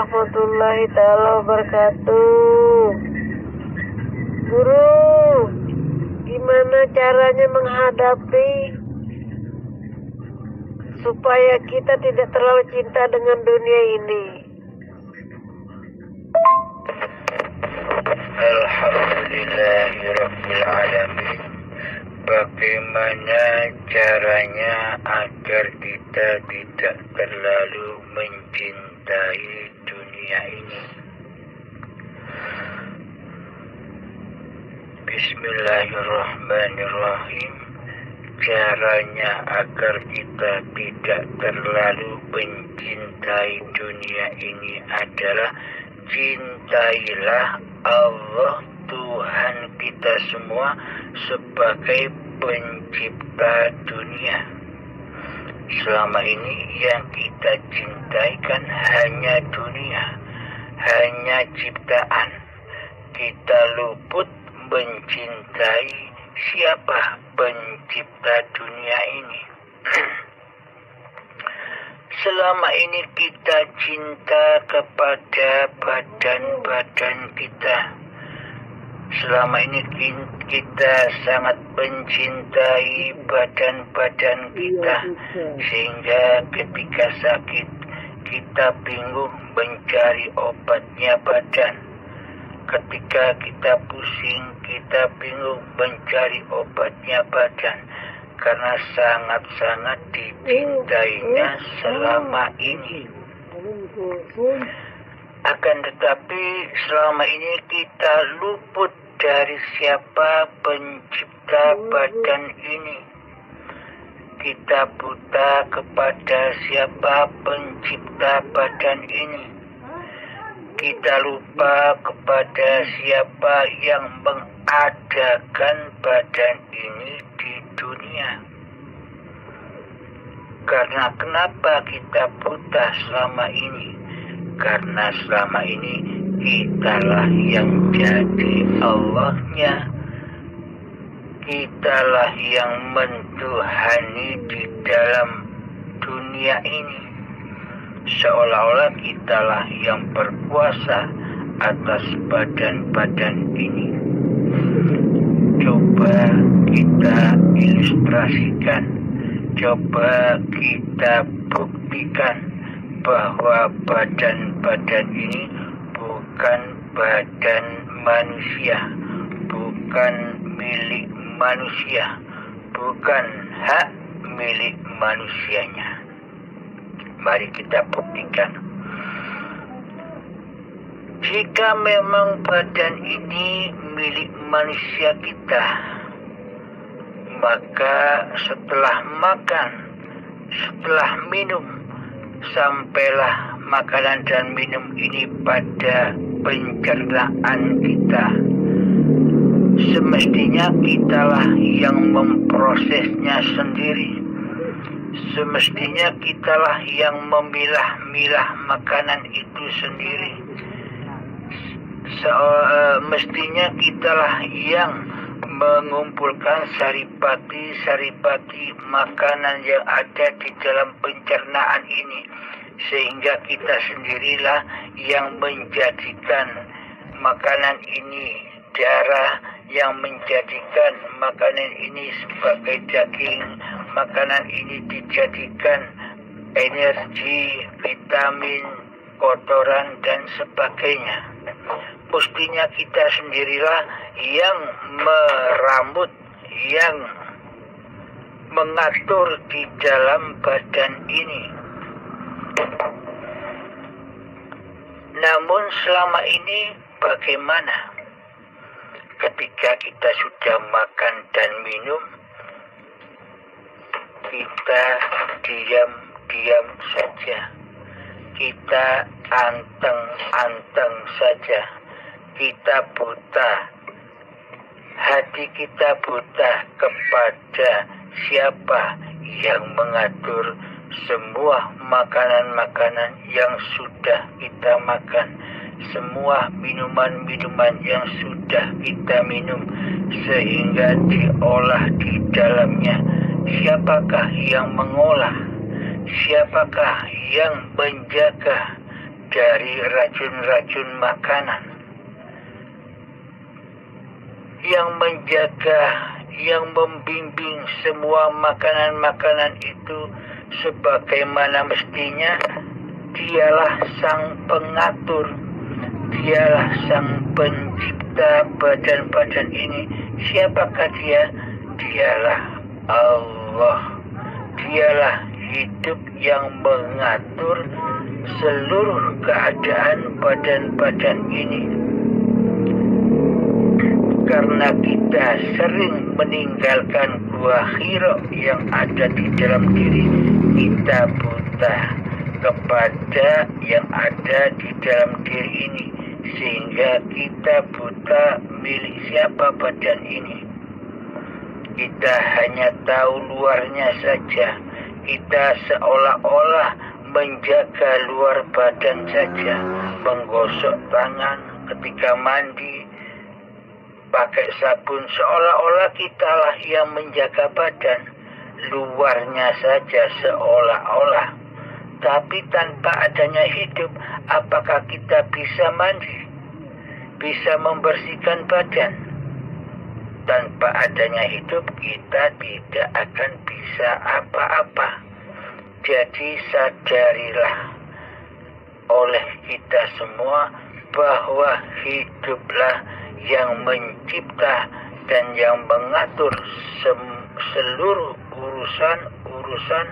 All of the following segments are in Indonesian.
warahmatullahi taala wabarakatuh. Guru, gimana caranya menghadapi supaya kita tidak terlalu cinta dengan dunia ini? Alhamdulillahirrahmanirrahim. Bagaimana caranya agar kita tidak terlalu mencintai dunia ini? Bismillahirrahmanirrahim. Caranya agar kita tidak terlalu mencintai dunia ini adalah cintailah Allah Tuhan kita semua sebagai pencipta dunia. Selama ini yang kita cintai kan hanya dunia, hanya ciptaan. Kita luput mencintai siapa pencipta dunia ini. Selama ini kita cinta kepada badan-badan kita. Selama ini kita sangat mencintai badan-badan kita, sehingga ketika sakit kita bingung mencari obatnya badan. Ketika kita pusing kita bingung mencari obatnya badan, karena sangat-sangat dicintainya selama ini. Akan tetapi selama ini kita luput dari siapa pencipta badan ini. Kita buta kepada siapa pencipta badan ini. Kita lupa kepada siapa yang mengadakan badan ini di dunia. Karena kenapa kita buta selama ini? Karena selama ini kitalah yang jadi Allahnya. Kitalah yang mentuhani di dalam dunia ini. Seolah-olah kitalah yang berkuasa atas badan-badan ini. Coba kita ilustrasikan, coba kita buktikan bahwa badan-badan ini bukan badan manusia, bukan milik manusia, bukan hak milik manusianya. Mari kita buktikan. Jika memang badan ini milik manusia kita, maka setelah makan, setelah minum, sampailah makanan dan minum ini pada pencernaan kita. Semestinya kitalah yang memprosesnya sendiri. Semestinya kitalah yang memilah-milah makanan itu sendiri. Mestinya kitalah yang mengumpulkan saripati makanan yang ada di dalam pencernaan ini, sehingga kita sendirilah yang menjadikan makanan ini darah, yang menjadikan makanan ini sebagai daging, makanan ini dijadikan energi, vitamin, kotoran dan sebagainya. Mestinya kita sendirilah yang merambut, yang mengatur di dalam badan ini. Namun selama ini bagaimana? Ketika kita sudah makan dan minum, kita diam-diam saja. Kita anteng-anteng saja. Kita buta. Hati kita buta kepada siapa yang mengatur semua makanan-makanan yang sudah kita makan, semua minuman-minuman yang sudah kita minum, sehingga diolah di dalamnya. Siapakah yang mengolah? Siapakah yang menjaga dari racun-racun makanan, yang menjaga, yang membimbing semua makanan-makanan itu sebagaimana mestinya. Dialah sang pengatur, dialah sang pencipta badan-badan ini. Siapakah dia? Dialah Allah. Dialah hidup yang mengatur seluruh keadaan badan-badan ini. Karena kita sering meninggalkan buah hira yang ada di dalam diri, kita buta kepada yang ada di dalam diri ini, sehingga kita buta milik siapa badan ini. Kita hanya tahu luarnya saja. Kita seolah-olah menjaga luar badan saja, menggosok tangan ketika mandi, pakai sabun, seolah-olah kitalah yang menjaga badan. Luarnya saja seolah-olah. Tapi tanpa adanya hidup, apakah kita bisa mandi? Bisa membersihkan badan? Tanpa adanya hidup, kita tidak akan bisa apa-apa. Jadi sadarilah oleh kita semua bahwa hiduplah yang mencipta dan yang mengatur seluruh urusan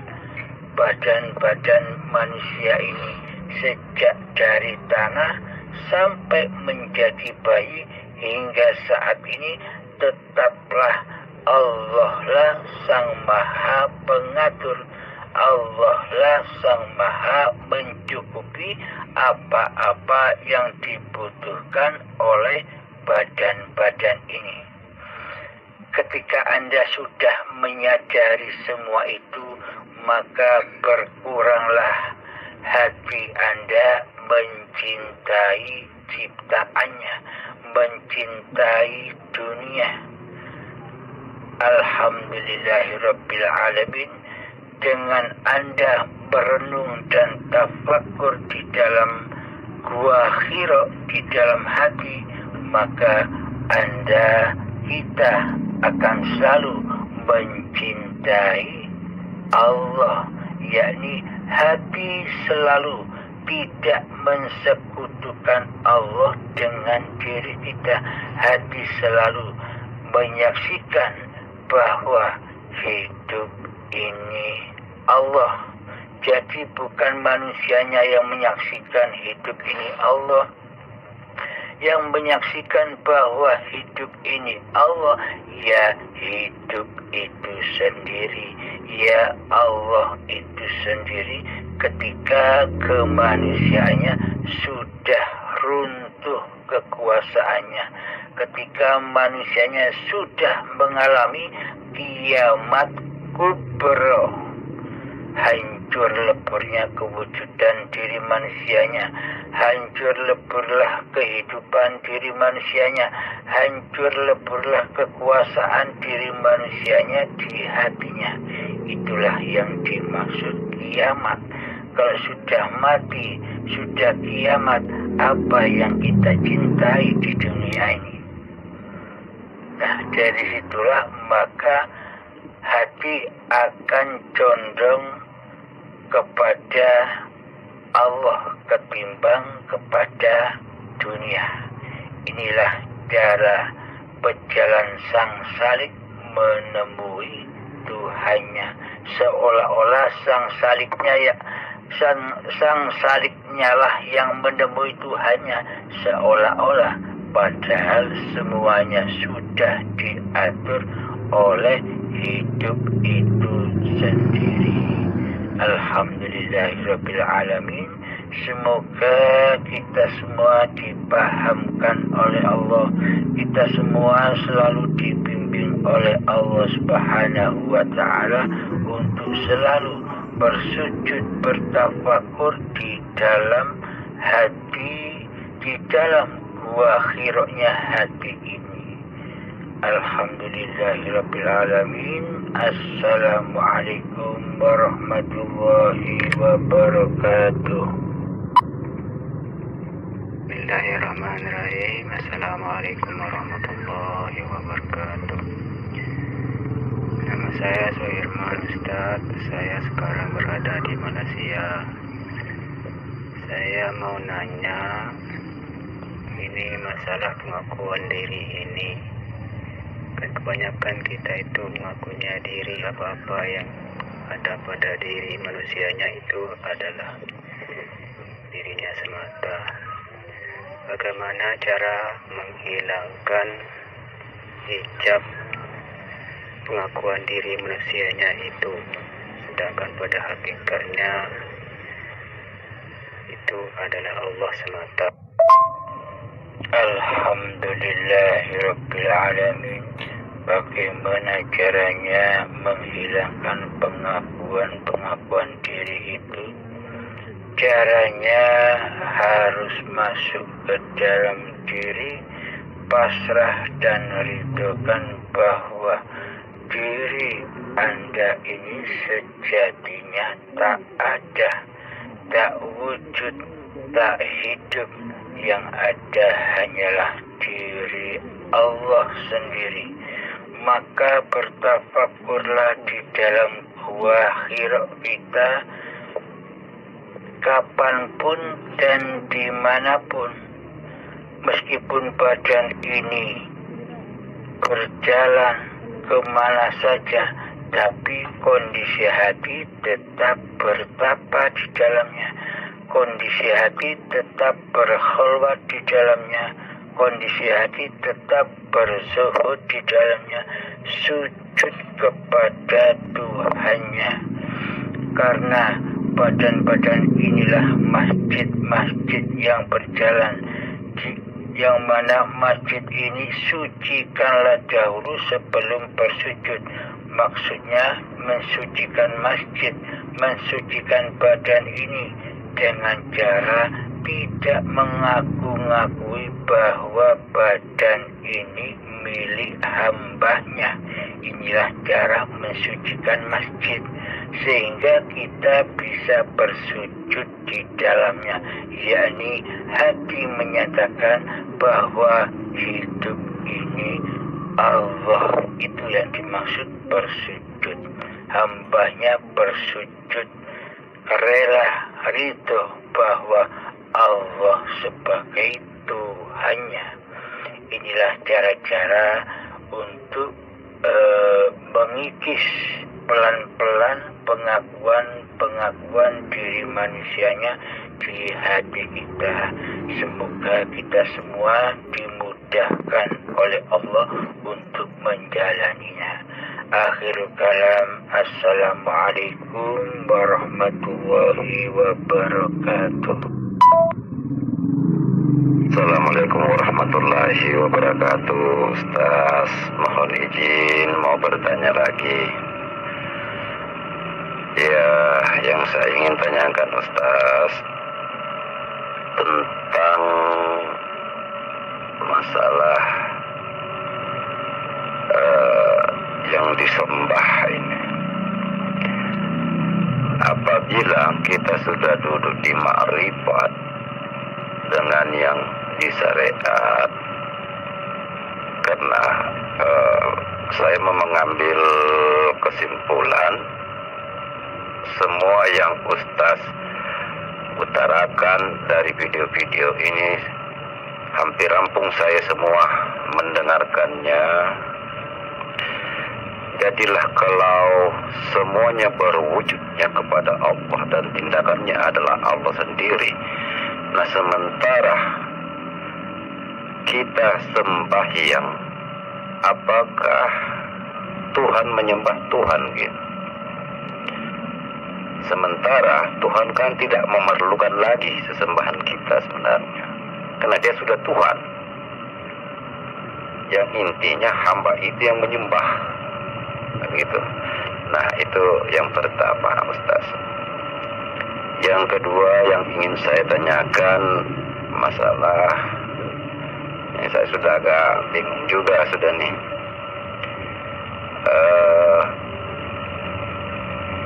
badan-badan manusia ini, sejak dari tanah sampai menjadi bayi hingga saat ini. Tetaplah Allah lah sang maha pengatur, Allah lah sang maha mencukupi apa-apa yang dibutuhkan oleh badan-badan ini. Ketika Anda sudah menyadari semua itu, maka berkuranglah hati Anda mencintai ciptaannya, mencintai dunia. Alhamdulillahirrabbilalamin. Dengan Anda berenung dan tafakkur di dalam gua Hira, di dalam hati, maka kita akan selalu mencintai Allah, yakni hati selalu tidak mensekutukan Allah dengan diri kita. Hati selalu menyaksikan bahwa hidup ini Allah. Jadi bukan manusianya yang menyaksikan hidup ini Allah. Yang menyaksikan bahwa hidup ini Allah, ya hidup itu sendiri, ya Allah itu sendiri. Ketika kemanusiaannya sudah runtuh kekuasaannya, ketika manusianya sudah mengalami kiamat kubra, hancur leburnya kewujudan diri manusianya, hancur leburlah kehidupan diri manusianya, hancur leburlah kekuasaan diri manusianya di hatinya. Itulah yang dimaksud kiamat. Kalau sudah mati, sudah kiamat, apa yang kita cintai di dunia ini? Nah, dari situlah maka hati akan condong kepada Allah ketimbang kepada dunia. Inilah cara berjalan sang salik menemui Tuhannya. Seolah-olah sang saliknya lah yang menemui Tuhannya, seolah-olah, padahal semuanya sudah diatur oleh hidup itu sendiri. Alhamdulillahirrabbilalamin. Semoga kita semua dipahamkan oleh Allah, kita semua selalu dibimbing oleh Allah Subhanahu wa Ta'ala untuk selalu bersujud, bertafakur di dalam hati, di dalam gua khiroknya hati ini. Alhamdulillahirrabbilalamin. Assalamualaikum warahmatullahi wabarakatuh. Bismillahirrahmanirrahim. Assalamualaikum warahmatullahi wabarakatuh. Nama saya Sohirman Ustaz. Saya sekarang berada di Malaysia. Saya mau nanya, ini masalah pengakuan diri ini. Kan kebanyakan kita itu mengakunya diri apa-apa yang ada pada diri manusianya itu adalah dirinya semata. Bagaimana cara menghilangkan hijab pengakuan diri manusianya itu, sedangkan pada hakikatnya itu adalah Allah semata. Alhamdulillahirabbil alamin. Bagaimana caranya menghilangkan pengakuan diri itu? Caranya harus masuk ke dalam diri, pasrah dan ridhokan bahwa diri Anda ini sejatinya tak ada, tak wujud, tak hidup. Yang ada hanyalah diri Allah sendiri. Maka bertafakurlah di dalam gua Hira kita, kapanpun dan dimanapun. Meskipun badan ini berjalan kemana saja, tapi kondisi hati tetap bertapa di dalamnya. Kondisi hati tetap berkhalwat di dalamnya. Kondisi hati tetap berzuhud di dalamnya. Sujud kepada Tuhannya. Karena badan-badan inilah masjid-masjid yang berjalan. Yang mana masjid ini sucikanlah dahulu sebelum bersujud. Maksudnya mensucikan masjid, mensucikan badan ini dengan cara tidak mengaku-ngakui bahwa badan ini milik hambanya. Inilah cara mensucikan masjid, sehingga kita bisa bersujud di dalamnya, yakni hati menyatakan bahwa hidup ini Allah. Itu yang dimaksud bersujud. Hambanya bersujud rela, ridho bahwa Allah sebagai Tuhannya. Inilah cara-cara untuk mengikis pelan-pelan pengakuan diri manusianya di hati kita. Semoga kita semua dimudahkan oleh Allah untuk menjalaninya. Akhirul kalam, assalamualaikum warahmatullahi wabarakatuh. Assalamualaikum warahmatullahi wabarakatuh. Ustaz, mohon izin mau bertanya lagi. Ya, yang saya ingin tanyakan Ustaz tentang masalah yang disembah ini. Apabila kita sudah duduk di ma'rifat dengan yang disyariat, karena saya mengambil kesimpulan semua yang Ustaz utarakan dari video-video ini hampir rampung saya semua mendengarkannya. Jadilah kalau semuanya berwujudnya kepada Allah dan tindakannya adalah Allah sendiri. Nah, sementara kita sembahyang, apakah Tuhan menyembah Tuhan gitu? Sementara Tuhan kan tidak memerlukan lagi sesembahan kita sebenarnya, karena dia sudah Tuhan. Yang intinya hamba itu yang menyembah, begitu. Nah, itu yang pertama, Ustaz. Yang kedua yang ingin saya tanyakan masalah ini, saya sudah agak bingung juga sudah nih.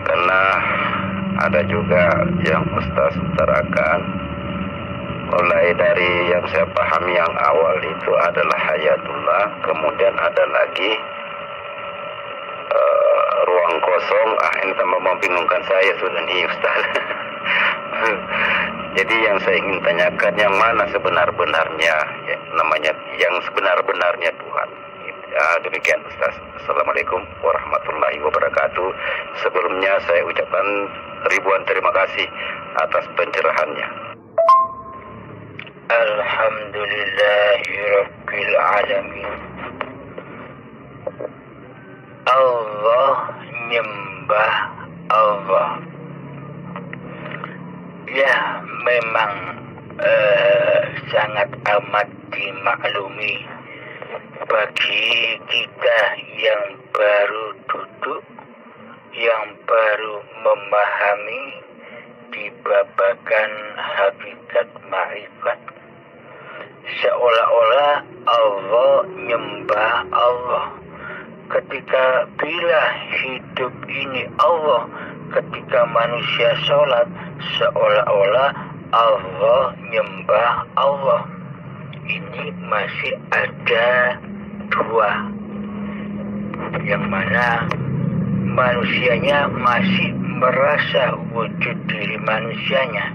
Karena ada juga yang Ustaz utarakan Mulai dari yang saya pahami yang awal itu adalah hayatullah, kemudian ada lagi ruang kosong. Ini tambah membingungkan saya sudah nih Ustaz. Jadi yang saya ingin tanyakan, yang mana sebenar-benarnya ya, namanya yang sebenar-benarnya Tuhan. Demikian Ustaz. Assalamualaikum warahmatullahi wabarakatuh. Sebelumnya saya ucapkan ribuan terima kasih atas pencerahannya. Alhamdulillahirabbil alamin. Allah, nyembah Allah. Ya, memang sangat amat dimaklumi bagi kita yang baru duduk, yang baru memahami di babakan hakikat ma'rifat, seolah-olah Allah, nyembah Allah. Ketika bila hidup ini Allah, ketika manusia sholat, seolah-olah Allah, nyembah Allah. Ini masih ada dua, yang mana manusianya masih merasa wujud diri manusianya.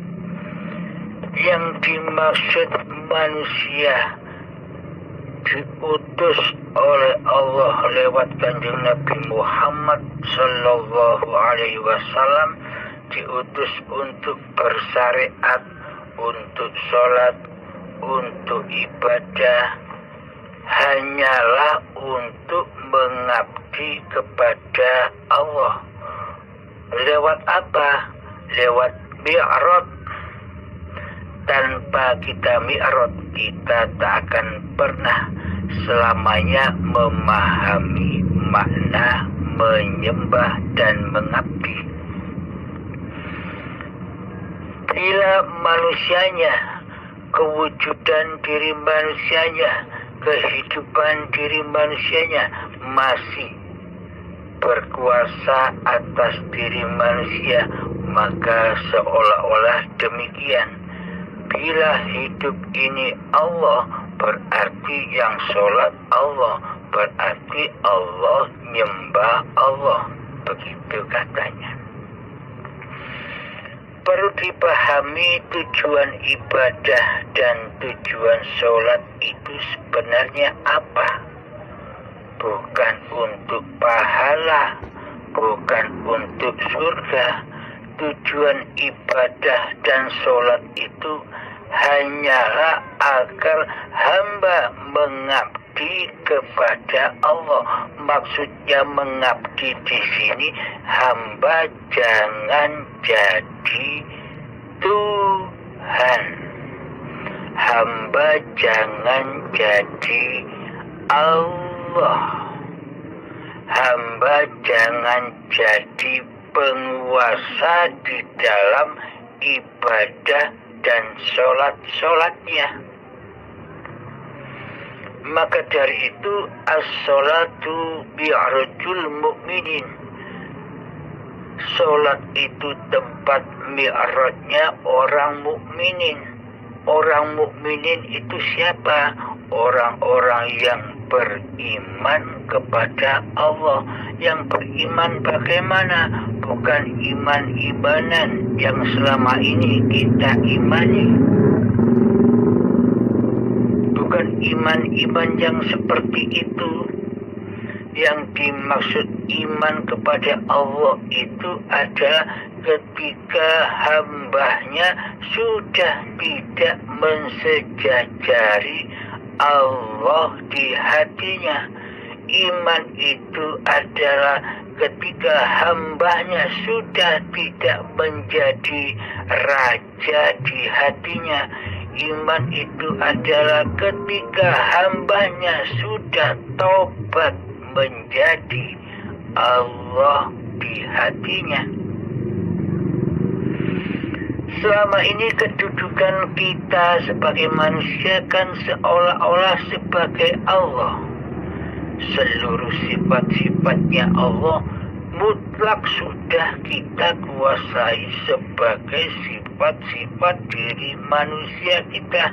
Yang dimaksud manusia diutus oleh Allah lewat Kanjeng Nabi Muhammad Sallallahu Alaihi Wasallam, diutus untuk bersyariat, untuk sholat, untuk ibadah, hanyalah untuk mengabdi kepada Allah. Lewat apa? Lewat mi'raj. Tanpa kita mi'raj, kita tak akan pernah selamanya memahami makna menyembah dan mengabdi. Bila manusianya, kewujudan diri manusianya, kehidupan diri manusianya masih berkuasa atas diri manusia, maka seolah-olah demikian. Bila hidup ini Allah, berarti yang sholat Allah, berarti Allah, nyembah Allah. Begitu katanya. Perlu dipahami tujuan ibadah dan tujuan sholat itu sebenarnya apa? Bukan untuk pahala, bukan untuk surga. Tujuan ibadah dan sholat itu hanyalah agar hamba mengabdi kepada Allah. Maksudnya mengabdi di sini, hamba jangan jadi Tuhan. Hamba jangan jadi Allah. Hamba jangan jadi penguasa di dalam ibadah dan sholat-sholatnya. Maka dari itu as-sholatu mi'rajul mu'minin. Sholat itu tempat mi'rajnya orang mukminin. Orang mukminin itu siapa? Orang-orang yang beriman kepada Allah. Yang beriman bagaimana? Bukan iman-imanan yang selama ini kita imani. Bukan iman-iman yang seperti itu. Yang dimaksud iman kepada Allah itu adalah ketika hambanya sudah tidak mensejajari Allah di hatinya. Iman itu adalah ketika hambanya sudah tidak menjadi raja di hatinya. Iman itu adalah ketika hambanya sudah tobat menjadi Allah di hatinya. Selama ini kedudukan kita sebagai manusia kan seolah-olah sebagai Allah. Seluruh sifat-sifatnya Allah mutlak sudah kita kuasai sebagai sifat-sifat diri manusia kita.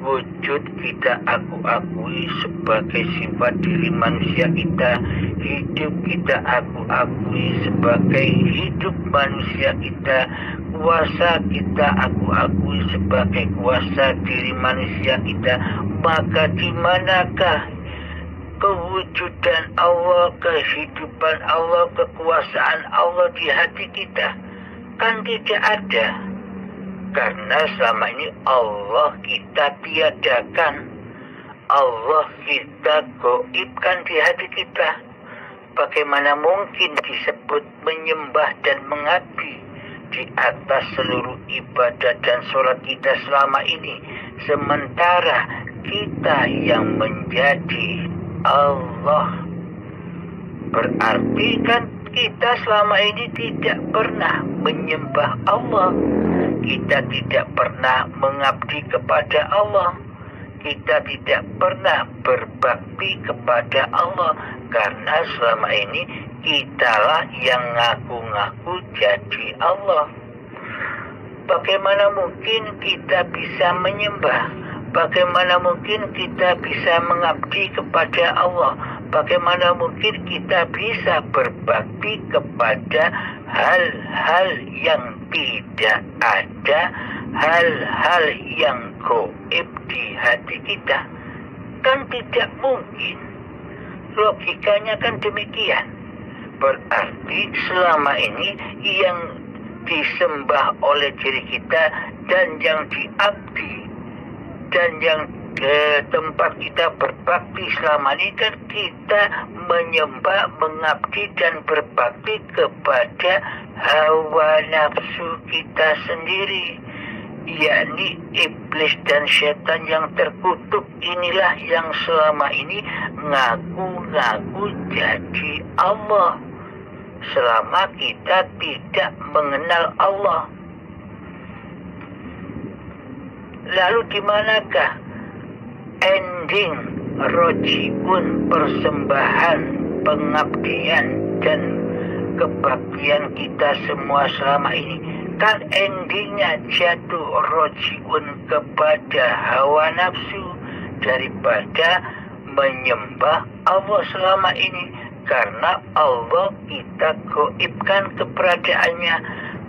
Wujud kita aku akui sebagai sifat diri manusia kita. Hidup kita aku akui sebagai hidup manusia kita. Kuasa kita aku akui sebagai kuasa diri manusia kita. Maka di manakah kewujudan Allah, kehidupan Allah, kekuasaan Allah di hati kita? Kan tidak ada. Karena selama ini Allah kita tiadakan, Allah kita goibkan di hati kita. Bagaimana mungkin disebut menyembah dan mengabdi di atas seluruh ibadah dan sholat kita selama ini, sementara kita yang menjadi Allah? Berarti kan kita selama ini tidak pernah menyembah Allah. Kita tidak pernah mengabdi kepada Allah. Kita tidak pernah berbakti kepada Allah. Karena selama ini kitalah yang ngaku-ngaku jadi Allah. Bagaimana mungkin kita bisa menyembah? Bagaimana mungkin kita bisa mengabdi kepada Allah? Bagaimana mungkin kita bisa berbakti kepada hal-hal yang tidak ada, hal-hal yang gaib di hati kita? Kan tidak mungkin. Logikanya kan demikian. Berarti selama ini yang disembah oleh diri kita dan yang diabdi dan yang tempat kita berbakti selama ini kan kita menyembah, mengabdi dan berbakti kepada hawa nafsu kita sendiri, yakni iblis dan setan yang terkutuk. Inilah yang selama ini ngaku-ngaku jadi Allah, selama kita tidak mengenal Allah. Lalu di manakah ending rojiun, persembahan, pengabdian dan kebaktian kita semua selama ini? Kan endingnya jatuh rojiun kepada hawa nafsu daripada menyembah Allah selama ini. Karena Allah kita gaibkan keberadaannya,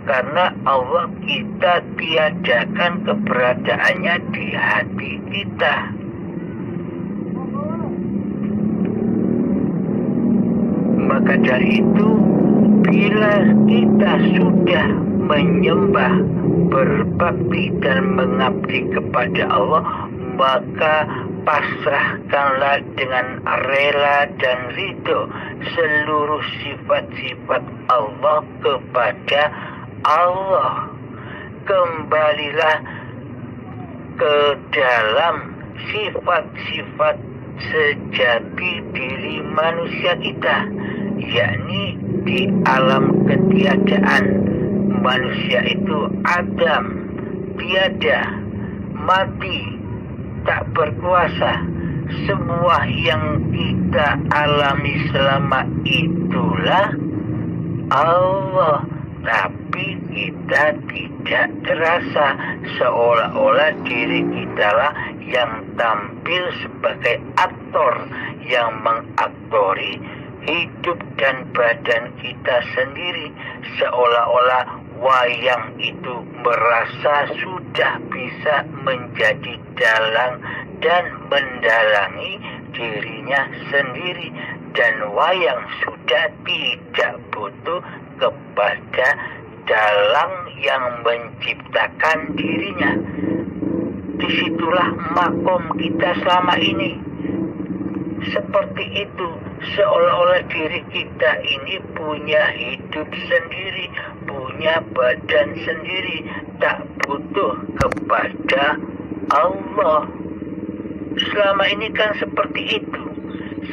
karena Allah kita tiadakan keberadaannya di hati kita. Maka dari itu, bila kita sudah menyembah, berbakti dan mengabdi kepada Allah, maka pasrahkanlah dengan rela dan ridho seluruh sifat-sifat Allah kepada Allah. Kembalilah ke dalam sifat-sifat sejati diri manusia kita, yakni di alam ketiadaan. Manusia itu adam, tiada, mati, tak berkuasa. Semua yang kita alami selama itulah Allah, tapi kita tidak terasa, seolah-olah diri kita lah yang tampil sebagai aktor yang mengaktori hidup dan badan kita sendiri, seolah-olah wayang itu merasa sudah bisa menjadi dalang dan mendalangi dirinya sendiri, dan wayang sudah tidak butuh kepada dalang yang menciptakan dirinya. Disitulah makom kita selama ini. Seperti itu, seolah-olah diri kita ini punya hidup sendiri, punya badan sendiri, tak butuh kepada Allah. Selama ini kan seperti itu.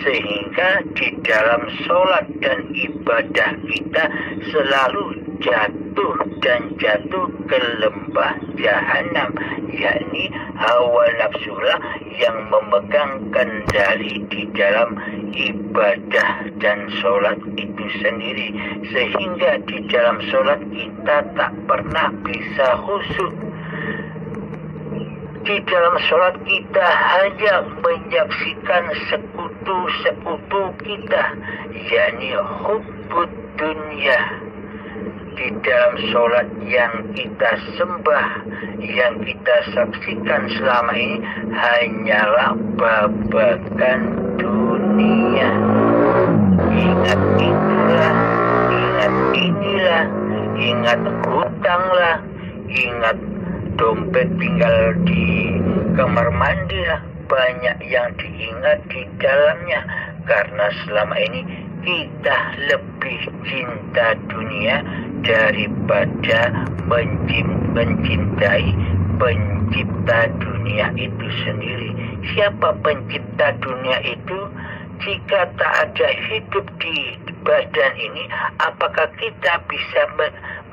Sehingga di dalam sholat dan ibadah kita selalu jatuh runtuh dan jatuh ke lembah jahanam, yakni hawa nafsulah yang memegang kendali di dalam ibadah dan sholat itu sendiri, sehingga di dalam sholat kita tak pernah bisa khusyuk. Di dalam sholat kita hanya menyaksikan sekutu-sekutu kita, yakni hubbud dunia. Di dalam sholat yang kita sembah, yang kita saksikan selama ini hanyalah babagan dunia. Ingat itulah, ingat inilah, ingat hutanglah, ingat dompet tinggal di kamar mandi lah. Banyak yang diingat di dalamnya, karena selama ini kita lebih cinta dunia daripada mencintai pencipta dunia itu sendiri. Siapa pencipta dunia itu? Jika tak ada hidup di badan ini, apakah kita bisa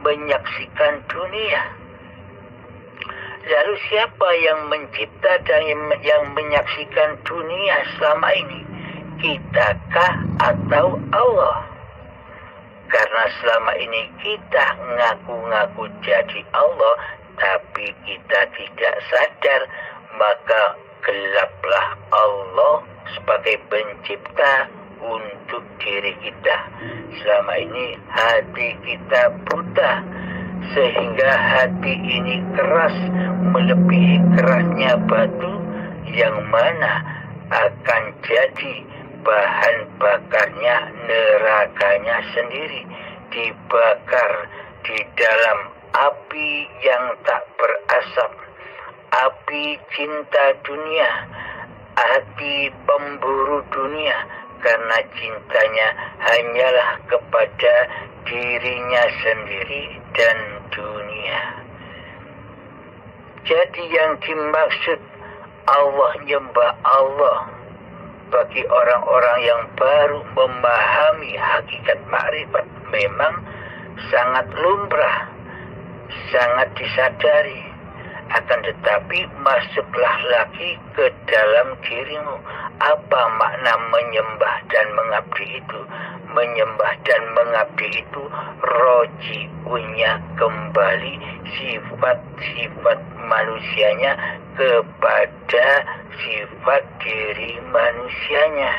menyaksikan dunia? Lalu siapa yang mencipta dan yang menyaksikan dunia selama ini? Kitakah atau Allah? Karena selama ini kita ngaku-ngaku jadi Allah, tapi kita tidak sadar, maka gelaplah Allah sebagai pencipta untuk diri kita. Selama ini hati kita buta, sehingga hati ini keras melebihi kerasnya batu, yang mana akan jadi bahan bakarnya nerakanya sendiri, dibakar di dalam api yang tak berasap, api cinta dunia, hati pemburu dunia, karena cintanya hanyalah kepada dirinya sendiri dan dunia. Jadi yang dimaksud Allah, nyembah Allah, bagi orang-orang yang baru memahami hakikat makrifat, memang sangat lumrah, sangat disadari. Akan tetapi masuklah lagi ke dalam dirimu. Apa makna menyembah dan mengabdi itu? Menyembah dan mengabdi itu roji'unya kembali sifat-sifat manusianya kepada sifat diri manusianya,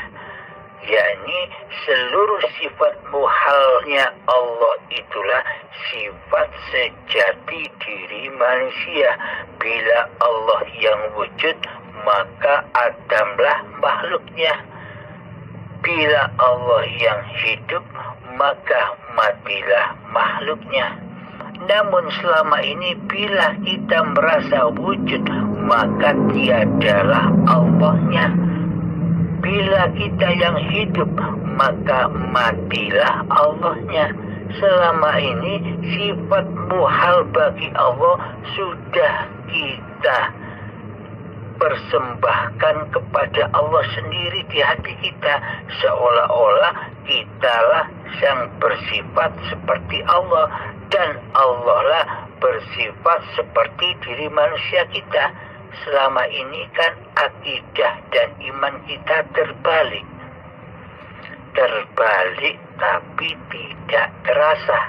yakni seluruh sifat muhalnya Allah itulah sifat sejati diri manusia. Bila Allah yang wujud, maka Adamlah makhluknya. Bila Allah yang hidup, maka matilah makhluknya. Namun selama ini bila kita merasa wujud, maka tiadalah Allahnya. Bila kita yang hidup, maka matilah Allahnya. Selama ini sifat muhal bagi Allah sudah kita persembahkan kepada Allah sendiri di hati kita, seolah-olah kitalah yang bersifat seperti Allah, dan Allah lah bersifat seperti diri manusia kita. Selama ini kan akidah dan iman kita terbalik tapi tidak terasa.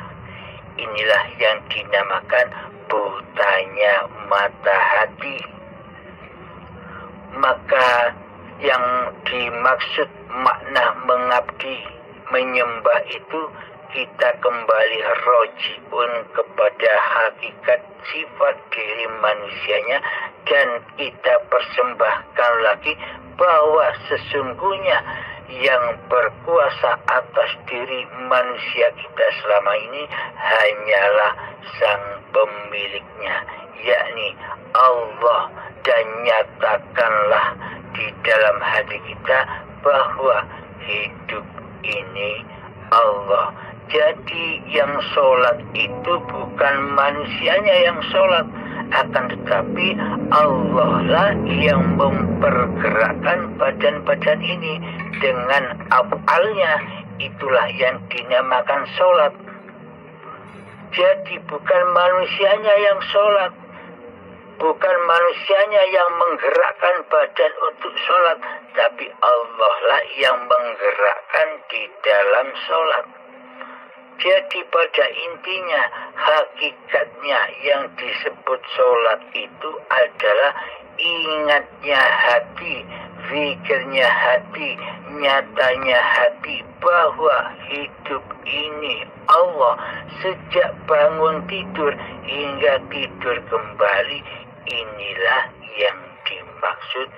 Inilah yang dinamakan butanya mata hati. Maka yang dimaksud makna mengabdi, menyembah itu kita kembali roji'un kepada hakikat sifat diri manusianya, dan kita persembahkan lagi bahwa sesungguhnya yang berkuasa atas diri manusia kita selama ini hanyalah sang pemiliknya, yakni Allah. Dan nyatakanlah di dalam hati kita bahwa hidup ini Allah. Jadi yang sholat itu bukan manusianya yang sholat, akan tetapi Allah lah yang mempergerakkan badan-badan ini dengan af'alnya. Itulah yang dinamakan sholat. Jadi bukan manusianya yang sholat, bukan manusianya yang menggerakkan badan untuk sholat, tapi Allah lah yang menggerakkan di dalam sholat. Jadi pada intinya, hakikatnya yang disebut sholat itu adalah ingatnya hati, zikirnya hati, nyatanya hati bahwa hidup ini Allah. Sejak bangun tidur hingga tidur kembali, inilah yang dimaksud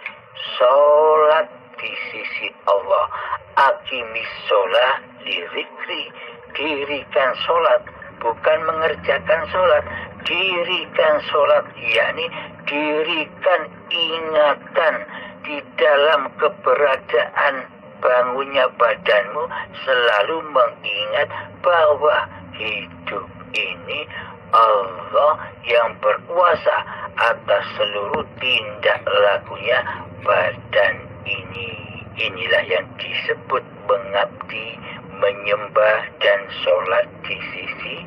sholat di sisi Allah. Aqimis sholat lidzikri, dirikan sholat, bukan mengerjakan sholat. Dirikan sholat, yakni dirikan ingatan di dalam keberadaan bangunnya badanmu, selalu mengingat bahwa hidup ini Allah yang berkuasa atas seluruh tindak lakunya badan ini. Inilah yang disebut mengabdi, menyembah dan sholat di sisi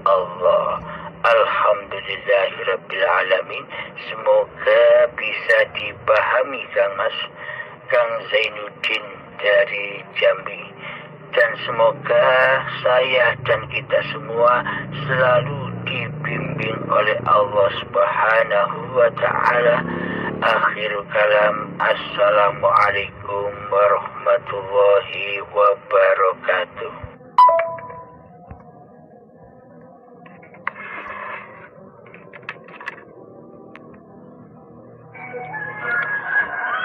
Allah. Alhamdulillahirrabbilalamin. Semoga bisa dipahami Kang Zainuddin dari Jambi. Dan semoga saya dan kita semua selalu dibimbing oleh Allah Subhanahu wa ta'ala. Akhirul kalam, assalamualaikum warahmatullahi wabarakatuh.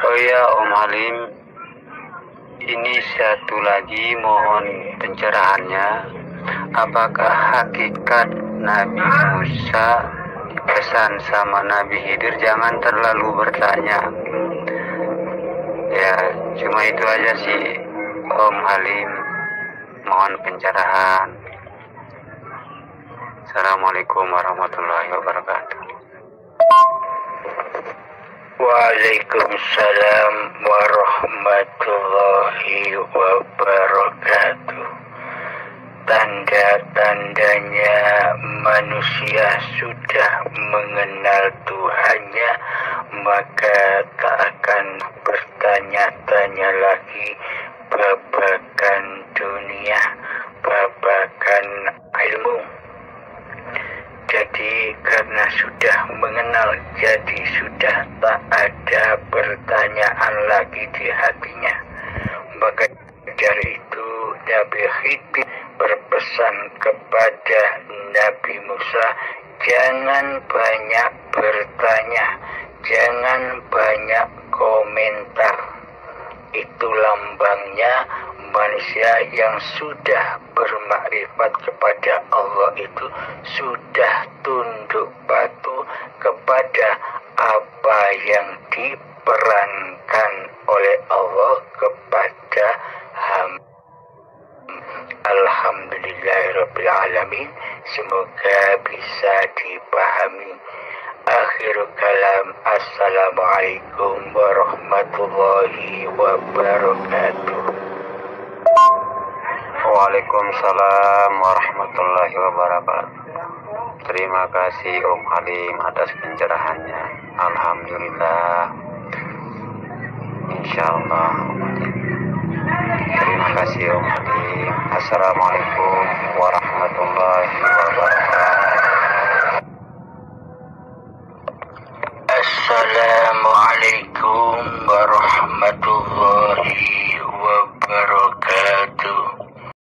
Oh ya Om Halim, ini satu lagi mohon pencerahannya. Apakah hakikat Nabi Musa pesan sama Nabi Khidir jangan terlalu bertanya? Ya, cuma itu aja sih Om Halim, mohon pencerahan. Assalamualaikum warahmatullahi wabarakatuh. Waalaikumsalam warahmatullahi wabarakatuh. Tanda-tandanya manusia sudah mengenal Tuhannya, maka tak akan bertanya-tanya lagi babakan dunia, babakan ilmu. Jadi karena sudah mengenal, jadi sudah tak ada pertanyaan lagi di hatinya. Maka dari itu Nabi Khidir berpesan kepada Nabi Musa, jangan banyak bertanya, jangan banyak komentar. Itu lambangnya manusia yang sudah bermakrifat kepada Allah, itu sudah tunduk patuh kepada apa yang diperankan oleh Allah kepada hamba. Alhamdulillahirrabbilalamin. Semoga bisa dipahami. Akhirul kalam, assalamualaikum warahmatullahi wabarakatuh. Waalaikumsalam warahmatullahi wabarakatuh. Terima kasih Om Halim atas pencerahannya. Alhamdulillah. Insyaallah. Terima kasih Om Halim. Assalamualaikum warahmatullahi wabarakatuh.